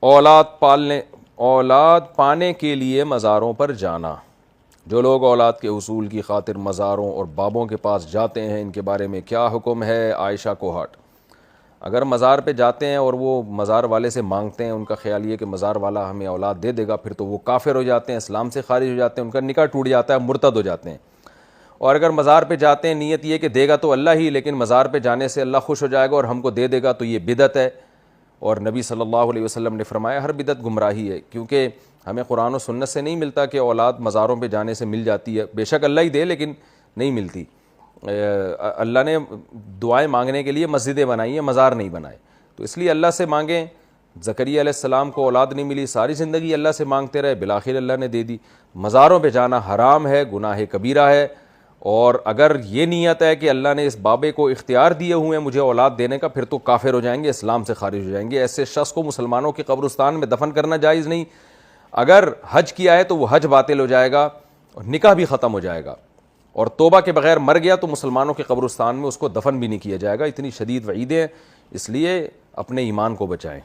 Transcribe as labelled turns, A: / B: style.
A: اولاد پانے کے لیے مزاروں پر جانا. جو لوگ اولاد کے حصول کی خاطر مزاروں اور بابوں کے پاس جاتے ہیں ان کے بارے میں کیا حکم ہے؟ عائشہ کوہاٹ. اگر مزار پہ جاتے ہیں اور وہ مزار والے سے مانگتے ہیں، ان کا خیال یہ کہ مزار والا ہمیں اولاد دے دے گا، پھر تو وہ کافر ہو جاتے ہیں، اسلام سے خارج ہو جاتے ہیں، ان کا نکاح ٹوٹ جاتا ہے، مرتد ہو جاتے ہیں. اور اگر مزار پہ جاتے ہیں نیت یہ کہ دے گا تو اللہ ہی، لیکن مزار پہ جانے سے اللہ خوش ہو جائے گا اور ہم کو دے دے گا، تو یہ بدعت ہے. اور نبی صلی اللہ علیہ وسلم نے فرمایا ہر بدعت گمراہی ہے، کیونکہ ہمیں قرآن و سنت سے نہیں ملتا کہ اولاد مزاروں پہ جانے سے مل جاتی ہے. بے شک اللہ ہی دے لیکن نہیں ملتی. اللہ نے دعائیں مانگنے کے لیے مسجدیں بنائی ہیں، مزار نہیں بنائے. تو اس لیے اللہ سے مانگیں. زکریا علیہ السلام کو اولاد نہیں ملی، ساری زندگی اللہ سے مانگتے رہے، بالآخر اللہ نے دے دی. مزاروں پہ جانا حرام ہے، گناہ کبیرہ ہے. اور اگر یہ نیت ہے کہ اللہ نے اس بابے کو اختیار دیے ہوئے ہیں مجھے اولاد دینے کا، پھر تو کافر ہو جائیں گے، اسلام سے خارج ہو جائیں گے. ایسے شخص کو مسلمانوں کے قبرستان میں دفن کرنا جائز نہیں. اگر حج کیا ہے تو وہ حج باطل ہو جائے گا اور نکاح بھی ختم ہو جائے گا. اور توبہ کے بغیر مر گیا تو مسلمانوں کے قبرستان میں اس کو دفن بھی نہیں کیا جائے گا. اتنی شدید وعیدیں ہیں، اس لیے اپنے ایمان کو بچائیں.